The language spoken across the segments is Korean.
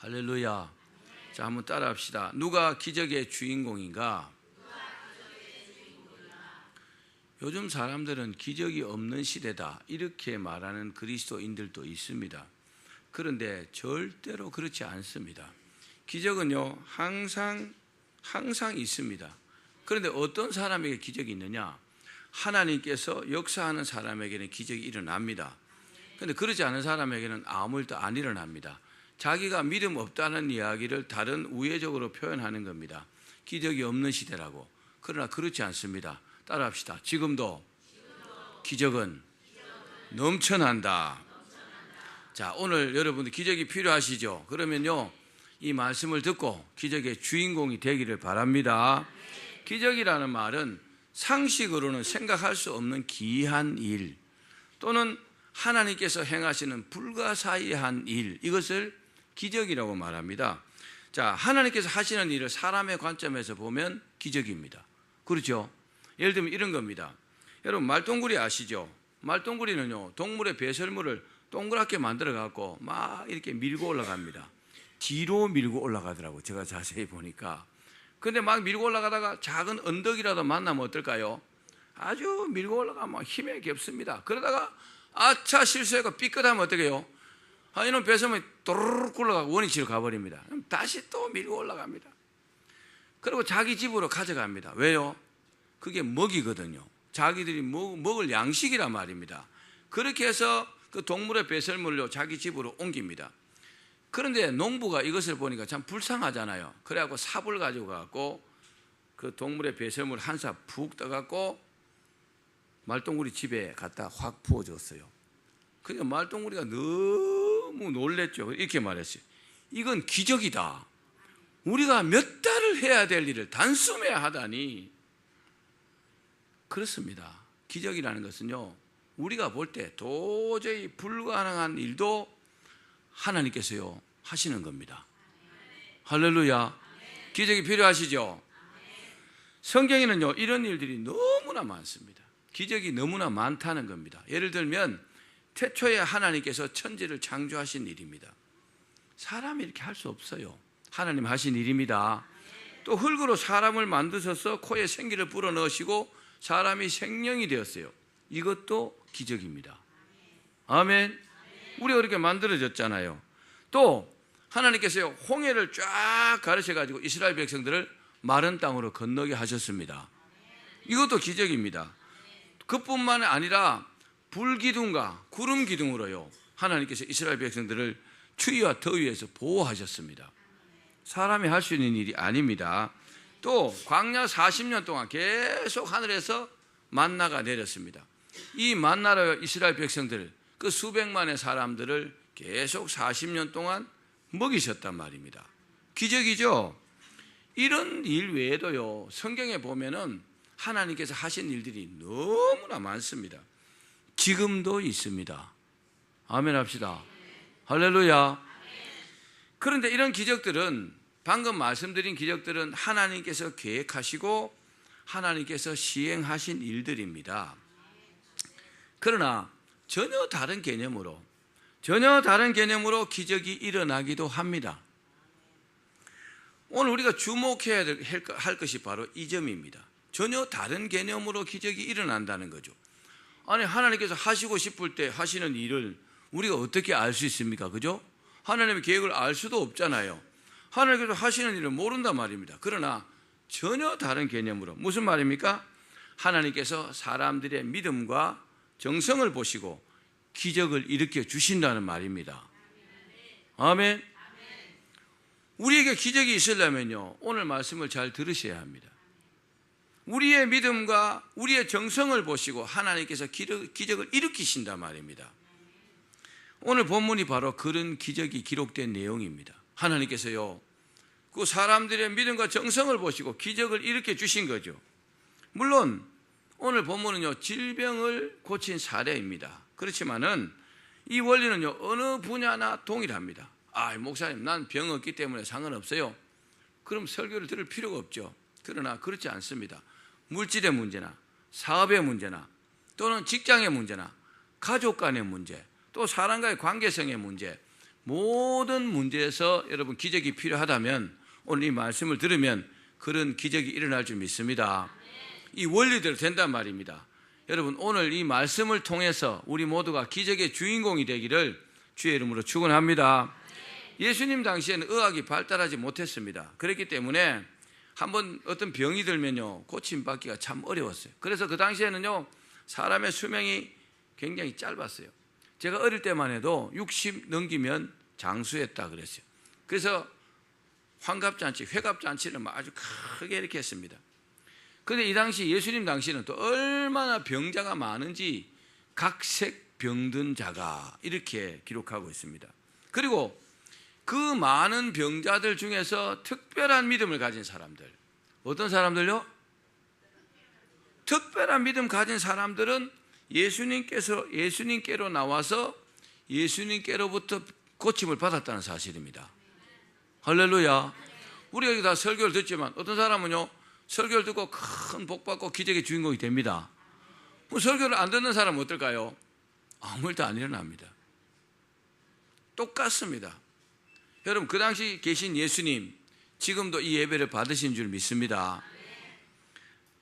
할렐루야. 자, 한번 따라합시다. 누가 기적의 주인공인가? 요즘 사람들은 기적이 없는 시대다 이렇게 말하는 그리스도인들도 있습니다. 그런데 절대로 그렇지 않습니다. 기적은요 항상 있습니다. 그런데 어떤 사람에게 기적이 있느냐? 하나님께서 역사하는 사람에게는 기적이 일어납니다. 그런데 그렇지 않은 사람에게는 아무 일도 안 일어납니다. 자기가 믿음 없다는 이야기를 다른 우회적으로 표현하는 겁니다. 기적이 없는 시대라고. 그러나 그렇지 않습니다. 따라합시다. 지금도 기적은 넘쳐난다. 자, 오늘 여러분들 기적이 필요하시죠? 그러면요 이 말씀을 듣고 기적의 주인공이 되기를 바랍니다. 기적이라는 말은 상식으로는 생각할 수 없는 기이한 일 또는 하나님께서 행하시는 불가사의한 일, 이것을 기적이라고 말합니다. 자, 하나님께서 하시는 일을 사람의 관점에서 보면 기적입니다. 그렇죠? 예를 들면 이런 겁니다. 여러분 말동굴이 아시죠? 말동굴이는요 동물의 배설물을 동그랗게 만들어 갖고 막 이렇게 밀고 올라갑니다. 뒤로 밀고 올라가더라고 제가 자세히 보니까. 근데 막 밀고 올라가다가 작은 언덕이라도 만나면 어떨까요? 아주 밀고 올라가면 힘에 겹습니다. 그러다가 아차 실수해서 삐끗하면 어떻게 해요? 이놈 배설물이 도르륵 굴러가고 원위치로 가버립니다. 그럼 다시 또 밀고 올라갑니다. 그리고 자기 집으로 가져갑니다. 왜요? 그게 먹이거든요. 자기들이 먹을 양식이란 말입니다. 그렇게 해서 그 동물의 배설물로 자기 집으로 옮깁니다. 그런데 농부가 이것을 보니까 참 불쌍하잖아요. 그래갖고 삽을 가지고 가고 그 동물의 배설물 한 삽 푹 떠갖고 말동굴이 집에 갖다 확 부어줬어요. 그러니까 말동굴이가 너무 놀랬죠. 이렇게 말했어요. 이건 기적이다. 우리가 몇 달을 해야 될 일을 단숨에 하다니. 그렇습니다. 기적이라는 것은요 우리가 볼 때 도저히 불가능한 일도 하나님께서요 하시는 겁니다. 할렐루야. 기적이 필요하시죠? 성경에는요 이런 일들이 너무나 많습니다. 기적이 너무나 많다는 겁니다. 예를 들면 태초에 하나님께서 천지를 창조하신 일입니다. 사람이 이렇게 할 수 없어요. 하나님 하신 일입니다. 또 흙으로 사람을 만드셔서 코에 생기를 불어넣으시고 사람이 생명이 되었어요. 이것도 기적입니다. 아멘. 우리가 그렇게 만들어졌잖아요. 또 하나님께서 홍해를 쫙 가르쳐가지고 이스라엘 백성들을 마른 땅으로 건너게 하셨습니다. 이것도 기적입니다. 그뿐만 아니라 불기둥과 구름 기둥으로요 하나님께서 이스라엘 백성들을 추위와 더위에서 보호하셨습니다. 사람이 할 수 있는 일이 아닙니다. 또 광야 40년 동안 계속 하늘에서 만나가 내렸습니다. 이 만나로 이스라엘 백성들 그 수백만의 사람들을 계속 40년 동안 먹이셨단 말입니다. 기적이죠. 이런 일 외에도요 성경에 보면은 하나님께서 하신 일들이 너무나 많습니다. 지금도 있습니다. 아멘 합시다. 할렐루야. 그런데 이런 기적들은 방금 말씀드린 기적들은 하나님께서 계획하시고 하나님께서 시행하신 일들입니다. 그러나 전혀 다른 개념으로 기적이 일어나기도 합니다. 오늘 우리가 주목해야 할 것이 바로 이 점입니다. 전혀 다른 개념으로 기적이 일어난다는 거죠. 아니 하나님께서 하시고 싶을 때 하시는 일을 우리가 어떻게 알 수 있습니까? 그죠? 하나님의 계획을 알 수도 없잖아요. 하나님께서 하시는 일을 모른단 말입니다. 그러나 전혀 다른 개념으로 무슨 말입니까? 하나님께서 사람들의 믿음과 정성을 보시고 기적을 일으켜 주신다는 말입니다. 아멘. 우리에게 기적이 있으려면요 오늘 말씀을 잘 들으셔야 합니다. 우리의 믿음과 우리의 정성을 보시고 하나님께서 기적을 일으키신단 말입니다. 오늘 본문이 바로 그런 기적이 기록된 내용입니다. 하나님께서요 그 사람들의 믿음과 정성을 보시고 기적을 일으켜 주신 거죠. 물론 오늘 본문은요 질병을 고친 사례입니다. 그렇지만은 이 원리는요 어느 분야나 동일합니다. 목사님 난 병 없기 때문에 상관없어요. 그럼 설교를 들을 필요가 없죠. 그러나 그렇지 않습니다. 물질의 문제나 사업의 문제나 또는 직장의 문제나 가족 간의 문제 또 사람과의 관계성의 문제 모든 문제에서 여러분 기적이 필요하다면 오늘 이 말씀을 들으면 그런 기적이 일어날 줄 믿습니다. 이 원리대로 된단 말입니다. 여러분 오늘 이 말씀을 통해서 우리 모두가 기적의 주인공이 되기를 주의 이름으로 축원합니다. 예수님 당시에는 의학이 발달하지 못했습니다. 그렇기 때문에 한번 어떤 병이 들면요 고침받기가 참 어려웠어요. 그래서 그 당시에는요 사람의 수명이 굉장히 짧았어요. 제가 어릴 때만 해도 60 넘기면 장수했다 그랬어요. 그래서 환갑잔치, 회갑잔치를 아주 크게 이렇게 했습니다. 그런데 이 당시 예수님 당시는 또 얼마나 병자가 많은지 각색 병든 자가 이렇게 기록하고 있습니다. 그리고 그 많은 병자들 중에서 특별한 믿음을 가진 사람들, 어떤 사람들요? 특별한 믿음 가진 사람들은 예수님께로 나와서 예수님께로부터 고침을 받았다는 사실입니다. 할렐루야. 우리가 여기 다 설교를 듣지만 어떤 사람은요 설교를 듣고 큰 복 받고 기적의 주인공이 됩니다. 설교를 안 듣는 사람은 어떨까요? 아무 일도 안 일어납니다. 똑같습니다. 여러분 그 당시 계신 예수님 지금도 이 예배를 받으신 줄 믿습니다.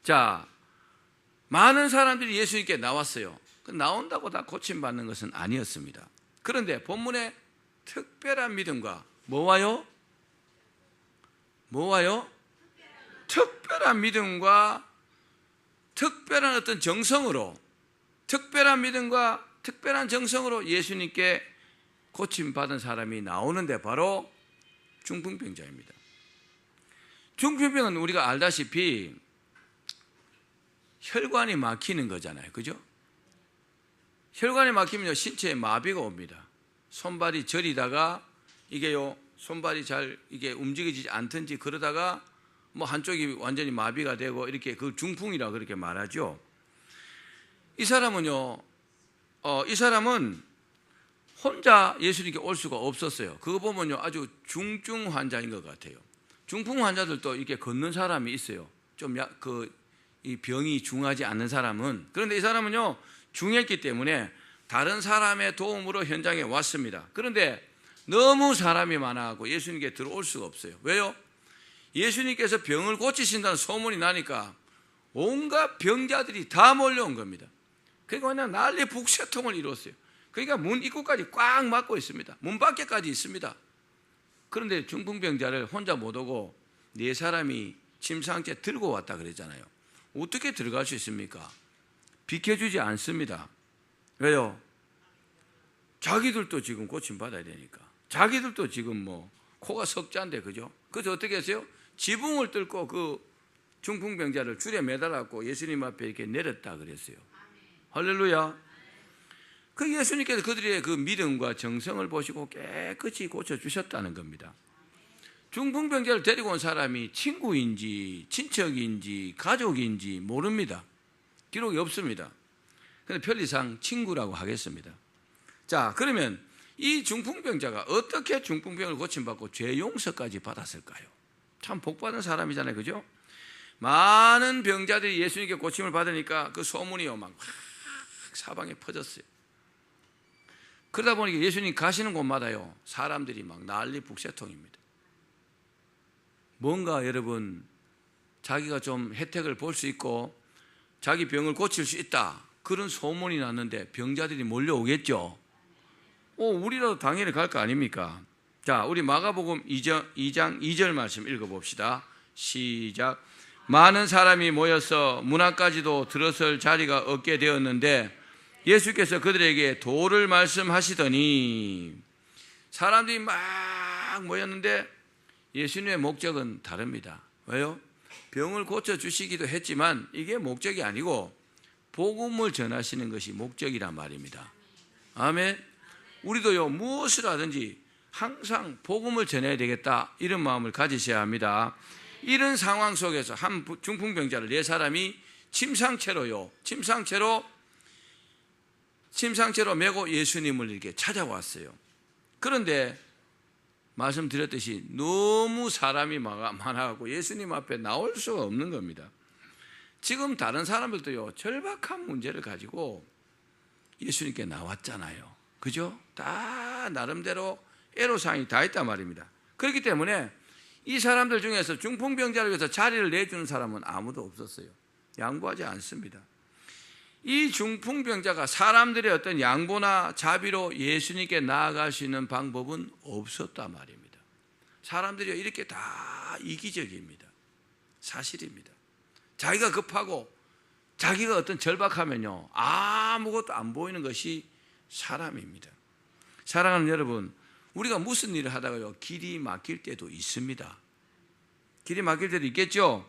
자, 많은 사람들이 예수님께 나왔어요. 나온다고 다 고침받는 것은 아니었습니다. 그런데 본문에 특별한 믿음과 뭐와요? 특별한 믿음과 특별한 어떤 정성으로, 특별한 믿음과 특별한 정성으로 예수님께 고침받은 사람이 나오는데 바로 중풍병자입니다. 중풍병은 우리가 알다시피 혈관이 막히는 거잖아요. 그죠? 혈관이 막히면 신체에 마비가 옵니다. 손발이 저리다가 이게요, 손발이 잘 이게 움직이지 않든지 그러다가 뭐 한쪽이 완전히 마비가 되고 이렇게 그 중풍이라 그렇게 말하죠. 이 사람은요, 이 사람은 혼자 예수님께 올 수가 없었어요. 그거 보면요, 아주 중증 환자인 것 같아요. 중풍 환자들도 이렇게 걷는 사람이 있어요. 이 병이 중하지 않는 사람은. 그런데 이 사람은요, 중했기 때문에 다른 사람의 도움으로 현장에 왔습니다. 그런데 너무 사람이 많아가지고 예수님께 들어올 수가 없어요. 왜요? 예수님께서 병을 고치신다는 소문이 나니까 온갖 병자들이 다 몰려온 겁니다. 그러니까 그냥 난리 북새통을 이뤘어요. 그러니까 문 입구까지 꽉 막고 있습니다. 문 밖에까지 있습니다. 그런데 중풍병자를 혼자 못 오고 네 사람이 침상째 들고 왔다 그랬잖아요. 어떻게 들어갈 수 있습니까? 비켜주지 않습니다. 왜요? 자기들도 지금 고침받아야 되니까. 자기들도 지금 뭐 코가 석자인데, 그죠? 그래서 어떻게 했어요? 지붕을 뚫고 그 중풍병자를 줄에 매달았고 예수님 앞에 이렇게 내렸다 그랬어요. 할렐루야. 그 예수님께서 그들의 그 믿음과 정성을 보시고 깨끗이 고쳐주셨다는 겁니다. 중풍병자를 데리고 온 사람이 친구인지 친척인지 가족인지 모릅니다. 기록이 없습니다. 그런데 편리상 친구라고 하겠습니다. 자, 그러면 이 중풍병자가 어떻게 중풍병을 고침받고 죄 용서까지 받았을까요? 참 복받은 사람이잖아요. 그죠? 많은 병자들이 예수님께 고침을 받으니까 그 소문이 막 사방에 퍼졌어요. 그러다 보니까 예수님 가시는 곳마다요 사람들이 막 난리 북새통입니다. 뭔가 여러분 자기가 좀 혜택을 볼 수 있고 자기 병을 고칠 수 있다 그런 소문이 났는데 병자들이 몰려오겠죠. 우리라도 당연히 갈 거 아닙니까? 자, 우리 마가복음 2장 2절 말씀 읽어봅시다. 시작. 많은 사람이 모여서 문 앞까지도 들어설 자리가 없게 되었는데 예수께서 그들에게 도를 말씀하시더니, 사람들이 막 모였는데 예수님의 목적은 다릅니다. 왜요? 병을 고쳐주시기도 했지만 이게 목적이 아니고 복음을 전하시는 것이 목적이란 말입니다. 아멘. 우리도요 무엇을 하든지 항상 복음을 전해야 되겠다 이런 마음을 가지셔야 합니다. 이런 상황 속에서 한 중풍병자를 네 사람이 침상채로 메고 예수님을 이렇게 찾아왔어요. 그런데 말씀드렸듯이 너무 사람이 많아가지고 예수님 앞에 나올 수가 없는 겁니다. 지금 다른 사람들도요 절박한 문제를 가지고 예수님께 나왔잖아요. 그죠? 다 나름대로 애로사항이 다 있단 말입니다. 그렇기 때문에 이 사람들 중에서 중풍병자를 위해서 자리를 내주는 사람은 아무도 없었어요. 양보하지 않습니다. 이 중풍병자가 사람들의 어떤 양보나 자비로 예수님께 나아갈 수 있는 방법은 없었단 말입니다. 사람들이 이렇게 다 이기적입니다. 사실입니다. 자기가 급하고 자기가 어떤 절박하면요, 아무것도 안 보이는 것이 사람입니다. 사랑하는 여러분, 우리가 무슨 일을 하다가요, 길이 막힐 때도 있습니다. 길이 막힐 때도 있겠죠?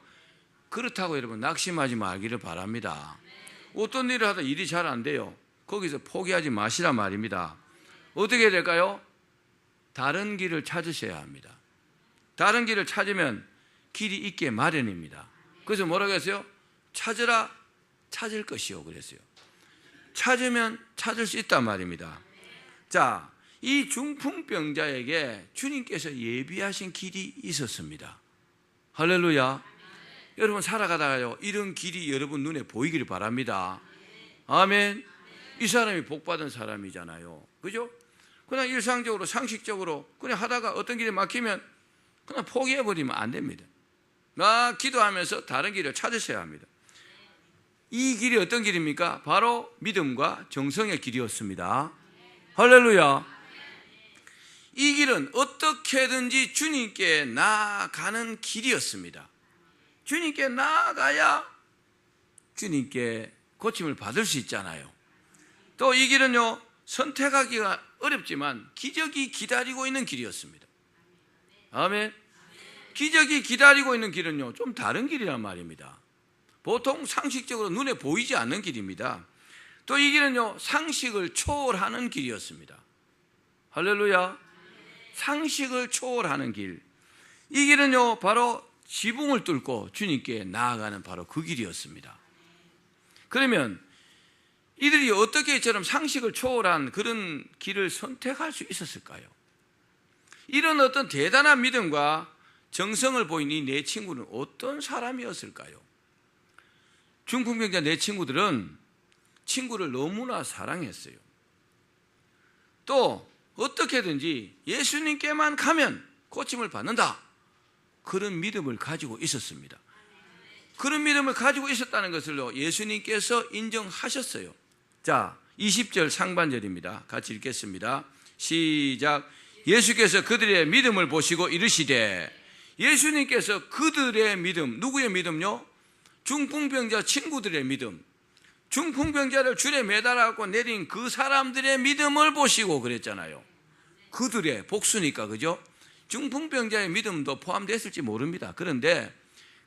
그렇다고 여러분 낙심하지 말기를 바랍니다. 어떤 일을 하다 일이 잘 안 돼요. 거기서 포기하지 마시란 말입니다. 어떻게 해야 될까요? 다른 길을 찾으셔야 합니다. 다른 길을 찾으면 길이 있게 마련입니다. 그래서 뭐라고 했어요? 찾으라 찾을 것이요 그랬어요. 찾으면 찾을 수 있단 말입니다. 자, 이 중풍병자에게 주님께서 예비하신 길이 있었습니다. 할렐루야. 여러분 살아가다가요, 이런 길이 여러분 눈에 보이기를 바랍니다. 아멘. 이 사람이 복받은 사람이잖아요. 그죠? 그냥 일상적으로 상식적으로 그냥 하다가 어떤 길이 막히면 그냥 포기해버리면 안 됩니다. 기도하면서 다른 길을 찾으셔야 합니다. 이 길이 어떤 길입니까? 바로 믿음과 정성의 길이었습니다. 할렐루야. 이 길은 어떻게든지 주님께 나아가는 길이었습니다. 주님께 나아가야 주님께 고침을 받을 수 있잖아요. 또 이 길은요, 선택하기가 어렵지만 기적이 기다리고 있는 길이었습니다. 아멘. 기적이 기다리고 있는 길은요, 좀 다른 길이란 말입니다. 보통 상식적으로 눈에 보이지 않는 길입니다. 또 이 길은요, 상식을 초월하는 길이었습니다. 할렐루야. 상식을 초월하는 길. 이 길은요, 바로 지붕을 뚫고 주님께 나아가는 바로 그 길이었습니다. 그러면 이들이 어떻게 이처럼 상식을 초월한 그런 길을 선택할 수 있었을까요? 이런 어떤 대단한 믿음과 정성을 보인 이 네 친구는 어떤 사람이었을까요? 중풍병자 네 친구들은 친구를 너무나 사랑했어요. 또 어떻게든지 예수님께만 가면 고침을 받는다, 그런 믿음을 가지고 있었습니다. 그런 믿음을 가지고 있었다는 것을 예수님께서 인정하셨어요. 자, 20절 상반절입니다. 같이 읽겠습니다. 시작. 예수께서 그들의 믿음을 보시고 이르시되, 예수님께서 그들의 믿음, 누구의 믿음요? 중풍병자 친구들의 믿음, 중풍병자를 줄에 매달아갖고 내린 그 사람들의 믿음을 보시고 그랬잖아요. 그들의 복수니까, 그죠? 중풍병자의 믿음도 포함됐을지 모릅니다. 그런데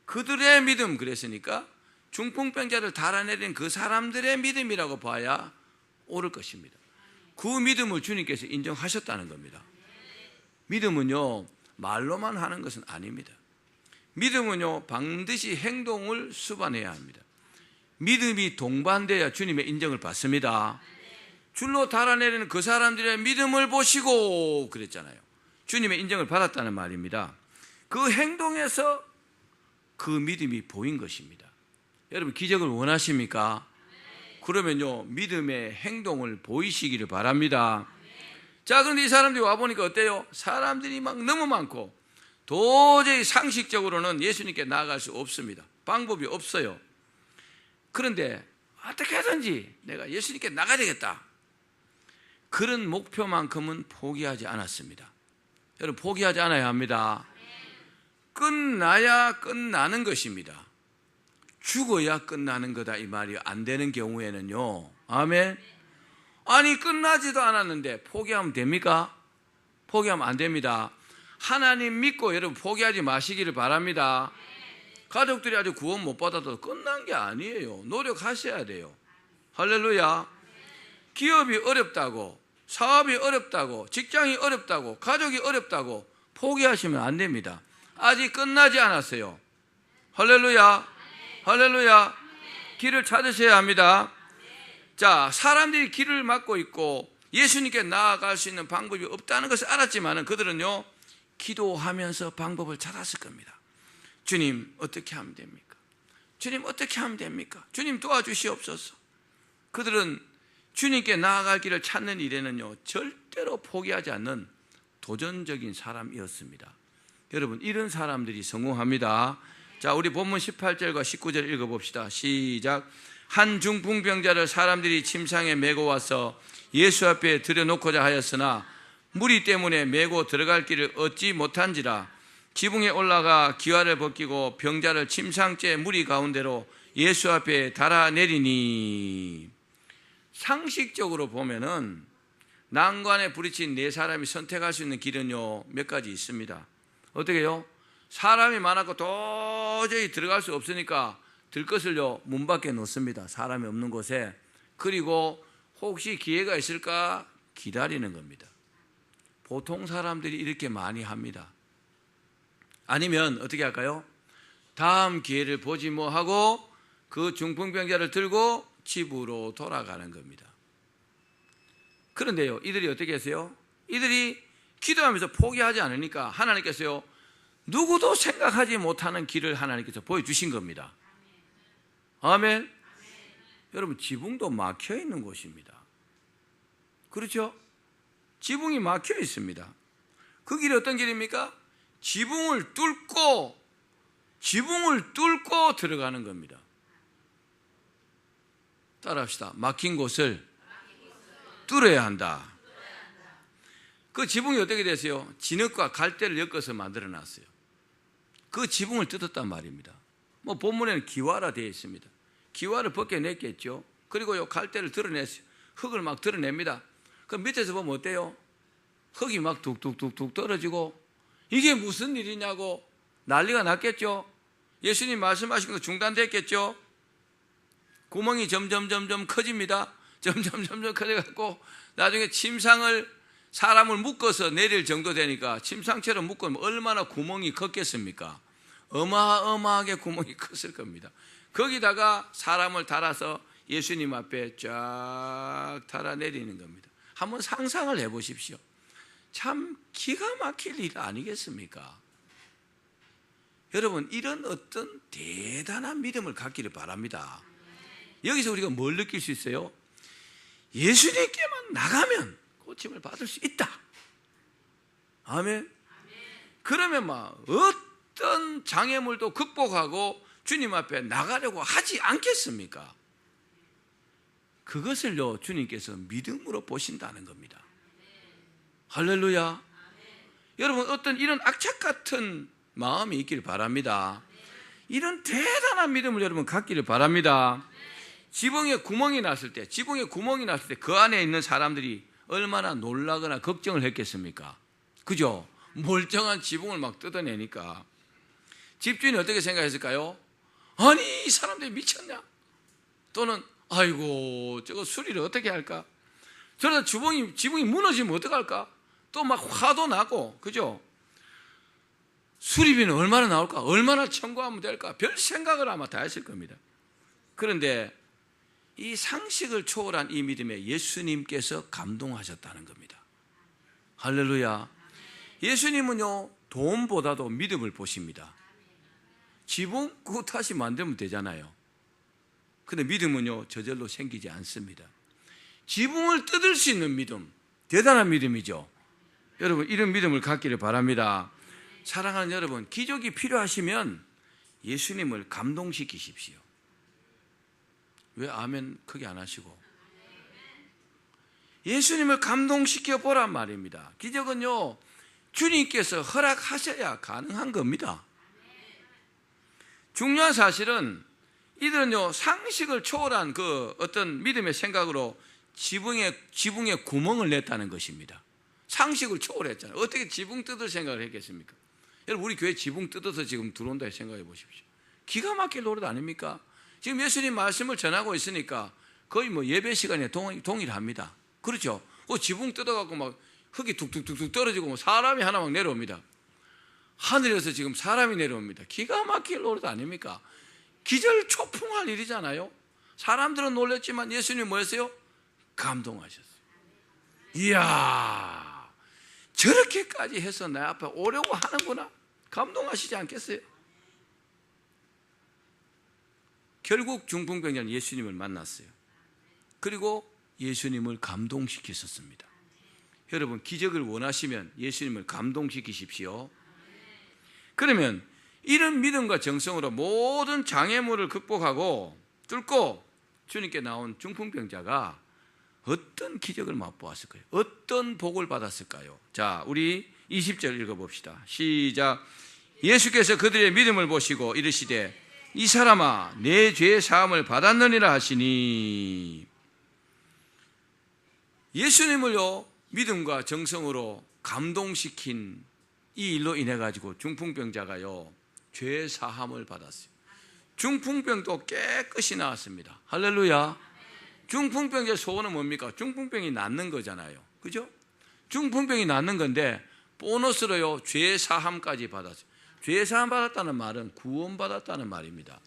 그들의 믿음 그랬으니까 중풍병자를 달아내린 그 사람들의 믿음이라고 봐야 옳을 것입니다. 그 믿음을 주님께서 인정하셨다는 겁니다. 믿음은요, 말로만 하는 것은 아닙니다. 믿음은요, 반드시 행동을 수반해야 합니다. 믿음이 동반돼야 주님의 인정을 받습니다. 줄로 달아내리는 그 사람들의 믿음을 보시고 그랬잖아요. 주님의 인정을 받았다는 말입니다. 그 행동에서 그 믿음이 보인 것입니다. 여러분 기적을 원하십니까? 그러면요, 믿음의 행동을 보이시기를 바랍니다. 자, 그런데 이 사람들이 와보니까 어때요? 사람들이 막 너무 많고 도저히 상식적으로는 예수님께 나아갈 수 없습니다. 방법이 없어요. 그런데 어떻게 하든지 내가 예수님께 나가야 되겠다, 그런 목표만큼은 포기하지 않았습니다. 여러분 포기하지 않아야 합니다. 끝나야 끝나는 것입니다. 죽어야 끝나는 거다 이 말이 안 되는 경우에는요, 아멘. 아니 끝나지도 않았는데 포기하면 됩니까? 포기하면 안 됩니다. 하나님 믿고 여러분 포기하지 마시기를 바랍니다. 가족들이 아직 구원 못 받아도 끝난 게 아니에요. 노력하셔야 돼요. 할렐루야. 기업이 어렵다고, 사업이 어렵다고, 직장이 어렵다고, 가족이 어렵다고 포기하시면 안 됩니다. 아직 끝나지 않았어요. 할렐루야. 할렐루야. 길을 찾으셔야 합니다. 자, 사람들이 길을 막고 있고 예수님께 나아갈 수 있는 방법이 없다는 것을 알았지만 그들은요, 기도하면서 방법을 찾았을 겁니다. 주님 어떻게 하면 됩니까? 주님 어떻게 하면 됩니까? 주님 도와주시옵소서. 그들은 주님께 나아갈 길을 찾는 일에는요, 절대로 포기하지 않는 도전적인 사람이었습니다. 여러분, 이런 사람들이 성공합니다. 자, 우리 본문 18절과 19절 읽어봅시다. 시작. 한 중풍병자를 사람들이 침상에 메고 와서 예수 앞에 들여놓고자 하였으나 무리 때문에 메고 들어갈 길을 얻지 못한지라 지붕에 올라가 기와를 벗기고 병자를 침상째 무리 가운데로 예수 앞에 달아내리니. 상식적으로 보면은 난관에 부딪힌 네 사람이 선택할 수 있는 길은요, 몇 가지 있습니다. 어떻게요? 사람이 많았고 도저히 들어갈 수 없으니까 들것을요, 문 밖에 놓습니다. 사람이 없는 곳에. 그리고 혹시 기회가 있을까 기다리는 겁니다. 보통 사람들이 이렇게 많이 합니다. 아니면 어떻게 할까요? 다음 기회를 보지 뭐 하고 그 중풍병자를 들고 집으로 돌아가는 겁니다. 그런데요, 이들이 어떻게 했어요? 이들이 기도하면서 포기하지 않으니까 하나님께서요, 누구도 생각하지 못하는 길을 하나님께서 보여주신 겁니다. 아멘. 여러분, 지붕도 막혀 있는 곳입니다. 그렇죠? 지붕이 막혀 있습니다. 그 길이 어떤 길입니까? 지붕을 뚫고 들어가는 겁니다. 따라합시다. 막힌 곳을 뚫어야 한다. 그 지붕이 어떻게 됐어요? 진흙과 갈대를 엮어서 만들어 놨어요. 그 지붕을 뜯었단 말입니다. 뭐 본문에는 기와라 되어 있습니다. 기와를 벗겨냈겠죠. 그리고 요 갈대를 드러냈어요. 흙을 막 드러냅니다. 그 밑에서 보면 어때요? 흙이 막 뚝뚝뚝뚝 떨어지고 이게 무슨 일이냐고 난리가 났겠죠. 예수님 말씀하신 거 중단됐겠죠. 구멍이 점점 커집니다. 점점 커져갖고 나중에 침상을 사람을 묶어서 내릴 정도 되니까 침상처럼 묶으면 얼마나 구멍이 컸겠습니까? 어마어마하게 구멍이 컸을 겁니다. 거기다가 사람을 달아서 예수님 앞에 쫙 달아내리는 겁니다. 한번 상상을 해보십시오. 참 기가 막힐 일 아니겠습니까? 여러분, 이런 어떤 대단한 믿음을 갖기를 바랍니다. 여기서 우리가 뭘 느낄 수 있어요? 예수님께만 나가면 고침을 받을 수 있다. 아멘. 그러면 막 어떤 장애물도 극복하고 주님 앞에 나가려고 하지 않겠습니까? 그것을요, 주님께서 믿음으로 보신다는 겁니다. 할렐루야. 여러분, 어떤 이런 악착 같은 마음이 있기를 바랍니다. 이런 대단한 믿음을 여러분 갖기를 바랍니다. 지붕에 구멍이 났을 때 그 안에 있는 사람들이 얼마나 놀라거나 걱정을 했겠습니까? 그죠? 멀쩡한 지붕을 막 뜯어내니까 집주인이 어떻게 생각했을까요? 아니, 이 사람들이 미쳤냐? 또는 아이고, 저거 수리를 어떻게 할까? 저러다 지붕이 무너지면 어떡할까? 또 막 화도 나고, 그죠? 수리비는 얼마나 나올까? 얼마나 청구하면 될까? 별 생각을 아마 다 했을 겁니다. 그런데 이 상식을 초월한 이 믿음에 예수님께서 감동하셨다는 겁니다. 할렐루야. 예수님은요, 돈보다도 믿음을 보십니다. 지붕 그거 다시 만들면 되잖아요. 근데 믿음은요, 저절로 생기지 않습니다. 지붕을 뜯을 수 있는 믿음, 대단한 믿음이죠. 여러분, 이런 믿음을 갖기를 바랍니다. 사랑하는 여러분, 기적이 필요하시면 예수님을 감동시키십시오. 왜 아멘 크게 안 하시고? 예수님을 감동시켜 보란 말입니다. 기적은요, 주님께서 허락하셔야 가능한 겁니다. 중요한 사실은 이들은요, 상식을 초월한 그 어떤 믿음의 생각으로 지붕에 구멍을 냈다는 것입니다. 상식을 초월했잖아요. 어떻게 지붕 뜯을 생각을 했겠습니까? 여러분, 우리 교회 지붕 뜯어서 지금 들어온다 생각해 보십시오. 기가 막힐 노릇 아닙니까? 지금 예수님 말씀을 전하고 있으니까 거의 뭐 예배 시간에 동일합니다. 그렇죠? 그 지붕 뜯어갖고 막 흙이 툭툭툭툭 떨어지고 뭐 사람이 하나 막 내려옵니다. 하늘에서 지금 사람이 내려옵니다. 기가 막힐 노릇 아닙니까? 기절초풍할 일이잖아요. 사람들은 놀랐지만 예수님 뭐였어요? 감동하셨어요. 이야, 저렇게까지 해서 내 앞에 오려고 하는구나. 감동하시지 않겠어요? 결국 중풍병자는 예수님을 만났어요. 그리고 예수님을 감동시켰었습니다. 여러분, 기적을 원하시면 예수님을 감동시키십시오. 그러면 이런 믿음과 정성으로 모든 장애물을 극복하고 뚫고 주님께 나온 중풍병자가 어떤 기적을 맛보았을까요? 어떤 복을 받았을까요? 자, 우리 20절 읽어봅시다. 시작. 예수께서 그들의 믿음을 보시고 이르시되 이 사람아 내 죄 사함을 받았느니라 하시니, 예수님을요 믿음과 정성으로 감동시킨 이 일로 인해 가지고 중풍병자가요 죄 사함을 받았어요. 중풍병도 깨끗이 나았습니다. 할렐루야. 중풍병의 소원은 뭡니까? 중풍병이 낫는 거잖아요. 그죠? 중풍병이 낫는 건데 보너스로요 죄 사함까지 받았어요. 죄 사함 받았다는 말은 구원받았다는 말입니다.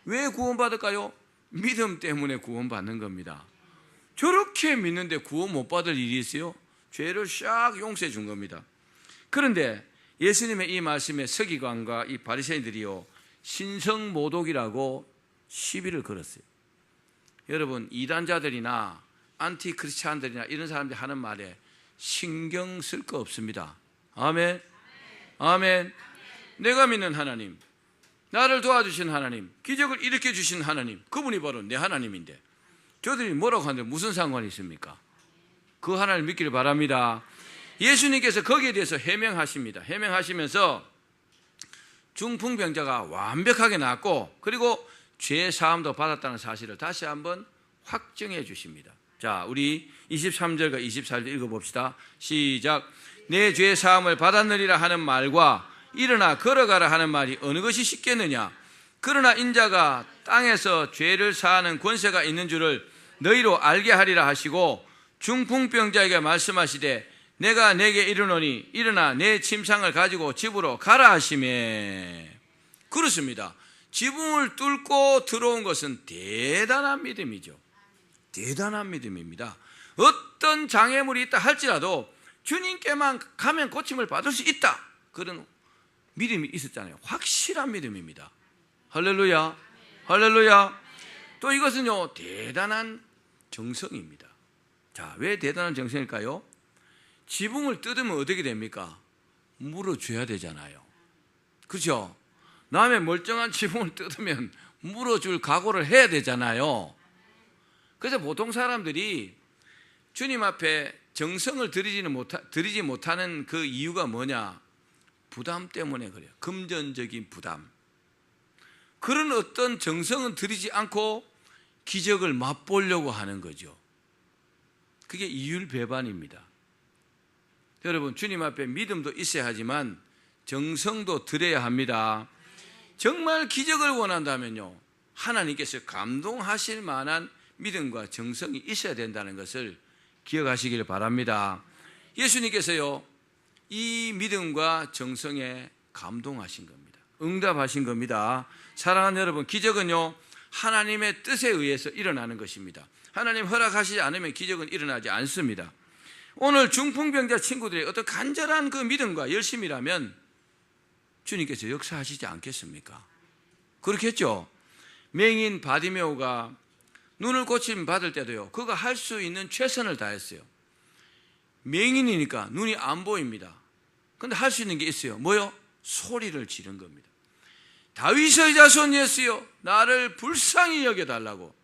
왜 구원받을까요? 믿음 때문에 구원받는 겁니다. 저렇게 믿는데 구원 못 받을 일이 있어요? 죄를 싹 용서해 준 겁니다. 그런데 예수님의 이 말씀에 서기관과 이 바리새인들이요 신성모독이라고 시비를 걸었어요. 여러분, 이단자들이나 안티 크리스찬들이나 이런 사람들이 하는 말에 신경 쓸 거 없습니다. 아멘. 아멘. 내가 믿는 하나님, 나를 도와주신 하나님, 기적을 일으켜 주신 하나님, 그분이 바로 내 하나님인데 저들이 뭐라고 하는데 무슨 상관이 있습니까? 그 하나님을 믿기를 바랍니다. 예수님께서 거기에 대해서 해명하십니다. 해명하시면서 중풍병자가 완벽하게 나았고 그리고 죄 사함도 받았다는 사실을 다시 한번 확정해 주십니다. 자, 우리 23절과 24절 읽어봅시다. 시작. 내 죄 사함을 받았느니라 하는 말과 일어나 걸어가라 하는 말이 어느 것이 쉽겠느냐? 그러나 인자가 땅에서 죄를 사하는 권세가 있는 줄을 너희로 알게 하리라 하시고 중풍병자에게 말씀하시되 내가 내게 이르노니 일어나 내 침상을 가지고 집으로 가라 하시매. 그렇습니다. 지붕을 뚫고 들어온 것은 대단한 믿음이죠. 대단한 믿음입니다. 어떤 장애물이 있다 할지라도 주님께만 가면 고침을 받을 수 있다, 그런 믿음이 있었잖아요. 확실한 믿음입니다. 할렐루야. 할렐루야. 또 이것은요 대단한 정성입니다. 자, 왜 대단한 정성일까요? 지붕을 뜯으면 어떻게 됩니까? 물어줘야 되잖아요. 그렇죠? 남의 멀쩡한 지붕을 뜯으면 물어줄 각오를 해야 되잖아요. 그래서 보통 사람들이 주님 앞에 정성을 드리지 못하는 그 이유가 뭐냐? 부담 때문에 그래요. 금전적인 부담. 그런 어떤 정성은 들이지 않고 기적을 맛보려고 하는 거죠. 그게 이율배반입니다. 여러분, 주님 앞에 믿음도 있어야 하지만 정성도 드려야 합니다. 정말 기적을 원한다면요 하나님께서 감동하실 만한 믿음과 정성이 있어야 된다는 것을 기억하시길 바랍니다. 예수님께서요 이 믿음과 정성에 감동하신 겁니다. 응답하신 겁니다. 사랑하는 여러분, 기적은요 하나님의 뜻에 의해서 일어나는 것입니다. 하나님 허락하시지 않으면 기적은 일어나지 않습니다. 오늘 중풍병자 친구들의 어떤 간절한 그 믿음과 열심이라면 주님께서 역사하시지 않겠습니까? 그렇겠죠. 맹인 바디메오가 눈을 고침 받을 때도요 그가 할 수 있는 최선을 다했어요. 맹인이니까 눈이 안 보입니다. 그런데 할 수 있는 게 있어요. 뭐요? 소리를 지른 겁니다. 다윗의 자손 예수여 나를 불쌍히 여겨달라고.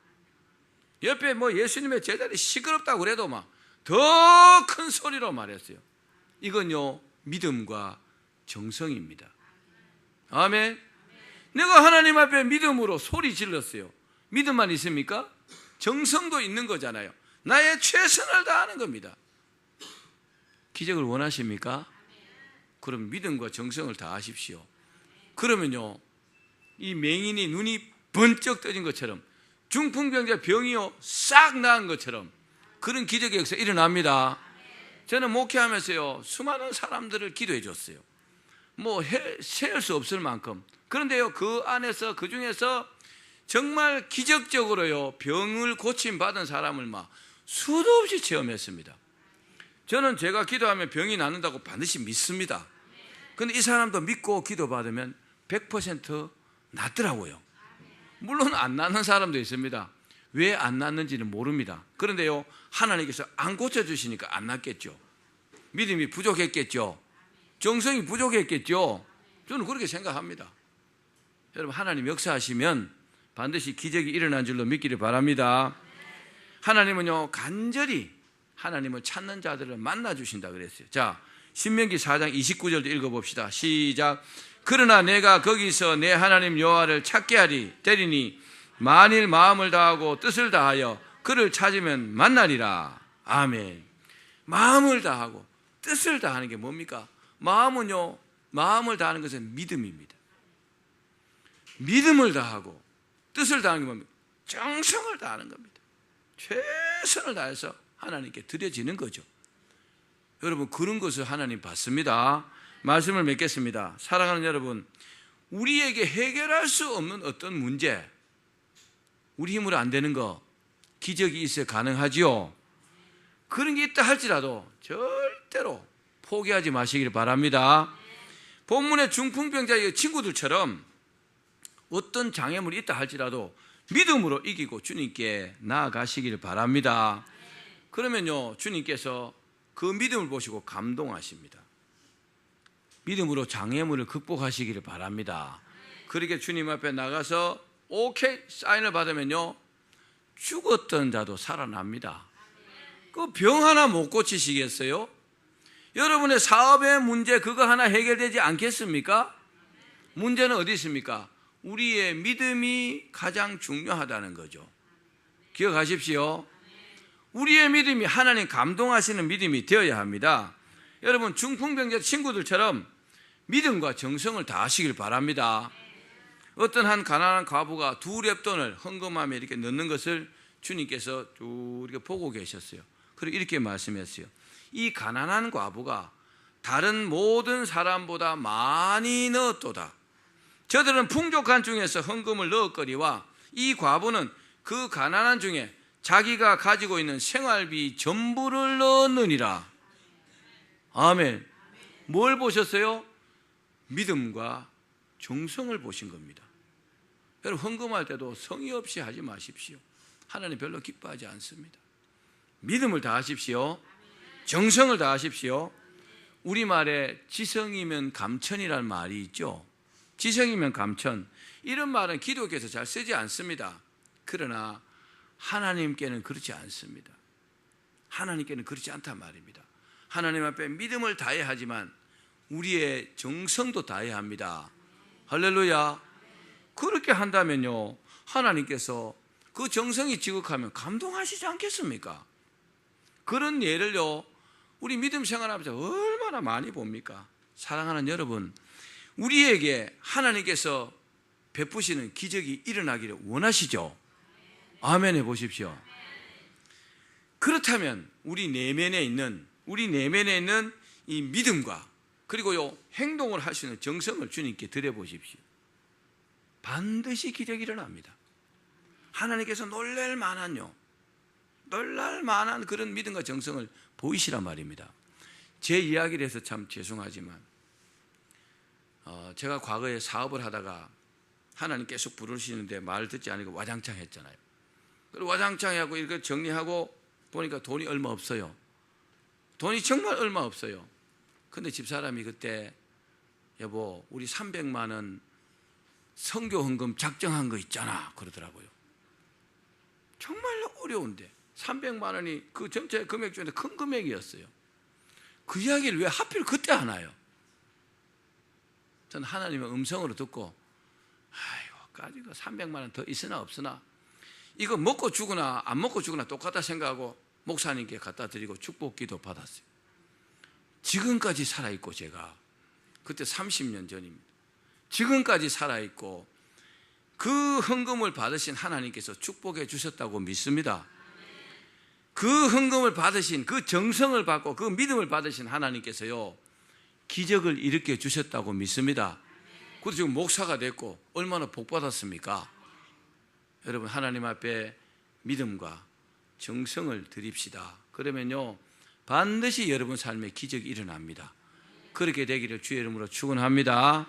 옆에 예수님의 제자들이 시끄럽다고 그래도 막 더 큰 소리로 말했어요. 이건요 믿음과 정성입니다. 아멘. 내가 하나님 앞에 믿음으로 소리 질렀어요. 믿음만 있습니까? 정성도 있는 거잖아요. 나의 최선을 다하는 겁니다. 기적을 원하십니까? 그럼 믿음과 정성을 다하십시오. 그러면요 이 맹인이 눈이 번쩍 떠진 것처럼 중풍병자 병이요 싹 나은 것처럼 그런 기적의 역사 일어납니다. 저는 목회하면서요 수많은 사람들을 기도해 줬어요. 세울 수 없을 만큼. 그런데요 그 안에서 그 중에서 정말 기적적으로요 병을 고침받은 사람을 막 수도 없이 체험했습니다. 저는 제가 기도하면 병이 낫는다고 반드시 믿습니다. 그런데 이 사람도 믿고 기도받으면 100% 낫더라고요. 물론 안 낫는 사람도 있습니다. 왜 안 낫는지는 모릅니다. 그런데요 하나님께서 안 고쳐주시니까 안 낫겠죠. 믿음이 부족했겠죠. 정성이 부족했겠죠. 저는 그렇게 생각합니다. 여러분, 하나님 역사하시면 반드시 기적이 일어난 줄로 믿기를 바랍니다. 하나님은요, 간절히 하나님을 찾는 자들을 만나주신다 그랬어요. 자, 신명기 4장 29절도 읽어봅시다. 시작. 그러나 내가 거기서 내 하나님 여호와를 찾게 되리니 만일 마음을 다하고 뜻을 다하여 그를 찾으면 만나리라. 아멘. 마음을 다하고 뜻을 다하는 게 뭡니까? 마음은요, 마음을 다하는 것은 믿음입니다. 믿음을 다하고 뜻을 다하는 게 뭡니까? 정성을 다하는 겁니다. 최선을 다해서 하나님께 드려지는 거죠. 여러분, 그런 것을 하나님 받습니다. 말씀을 맺겠습니다. 사랑하는 여러분, 우리에게 해결할 수 없는 어떤 문제, 우리 힘으로 안 되는 거, 기적이 있어야 가능하지요. 그런 게 있다 할지라도 절대로 포기하지 마시길 바랍니다. 본문의 중풍병자의 친구들처럼 어떤 장애물이 있다 할지라도 믿음으로 이기고 주님께 나아가시길 바랍니다. 그러면요, 주님께서 그 믿음을 보시고 감동하십니다. 믿음으로 장애물을 극복하시기를 바랍니다. 그렇게 주님 앞에 나가서 오케이 사인을 받으면요, 죽었던 자도 살아납니다. 그 병 하나 못 고치시겠어요? 여러분의 사업의 문제 그거 하나 해결되지 않겠습니까? 문제는 어디 있습니까? 우리의 믿음이 가장 중요하다는 거죠. 기억하십시오. 우리의 믿음이 하나님 감동하시는 믿음이 되어야 합니다. 여러분, 중풍병자 친구들처럼 믿음과 정성을 다하시길 바랍니다. 어떤 한 가난한 과부가 2렙돈을 헌금함에 이렇게 넣는 것을 주님께서 쭉 이렇게 보고 계셨어요. 그리고 이렇게 말씀했어요. 이 가난한 과부가 다른 모든 사람보다 많이 넣었도다. 저들은 풍족한 중에서 헌금을 넣었거니와 이 과부는 그 가난한 중에 자기가 가지고 있는 생활비 전부를 넣었느니라. 아멘. 뭘 보셨어요? 믿음과 정성을 보신 겁니다. 여러분, 헌금할 때도 성의 없이 하지 마십시오. 하나님 별로 기뻐하지 않습니다. 믿음을 다하십시오. 정성을 다하십시오. 우리말에 지성이면 감천이라는 말이 있죠. 지성이면 감천. 이런 말은 기독교에서 잘 쓰지 않습니다. 그러나 하나님께는 그렇지 않습니다. 하나님께는 그렇지 않단 말입니다. 하나님 앞에 믿음을 다해야 하지만 우리의 정성도 다해야 합니다. 할렐루야. 그렇게 한다면요, 하나님께서 그 정성이 지극하면 감동하시지 않겠습니까? 그런 예를요, 우리 믿음 생활하면서 얼마나 많이 봅니까? 사랑하는 여러분, 우리에게 하나님께서 베푸시는 기적이 일어나기를 원하시죠? 아멘 해보십시오. 그렇다면 우리 내면에 있는 이 믿음과 그리고요, 행동을 할 수 있는 정성을 주님께 드려보십시오. 반드시 기적이 일어납니다. 하나님께서 놀랄 만한 그런 믿음과 정성을 보이시란 말입니다. 제 이야기를 해서 참 죄송하지만 제가 과거에 사업을 하다가 하나님 계속 부르시는데 말 듣지 않고 와장창 했잖아요. 그리고 와장창 하고 이렇게 정리하고 보니까 돈이 얼마 없어요. 돈이 정말 얼마 없어요. 근데 집사람이 그때 여보, 우리 300만 원 선교 헌금 작정한 거 있잖아 그러더라고요. 정말 어려운데 300만 원이 그 전체 금액 중에 큰 금액이었어요. 그 이야기를 왜 하필 그때 하나요? 저는 하나님의 음성으로 듣고 가지고 300만 원 더 있으나 없으나 이거 먹고 죽으나 안 먹고 죽으나 똑같다 생각하고 목사님께 갖다 드리고 축복기도 받았어요. 지금까지 살아있고, 제가 그때 30년 전입니다. 지금까지 살아있고 그 헌금을 받으신 하나님께서 축복해 주셨다고 믿습니다. 그 헌금을 받으신, 그 정성을 받고 그 믿음을 받으신 하나님께서요, 기적을 일으켜 주셨다고 믿습니다. 그래서 지금 목사가 됐고 얼마나 복 받았습니까? 여러분, 하나님 앞에 믿음과 정성을 드립시다. 그러면요, 반드시 여러분 삶에 기적이 일어납니다. 그렇게 되기를 주의 이름으로 축원합니다.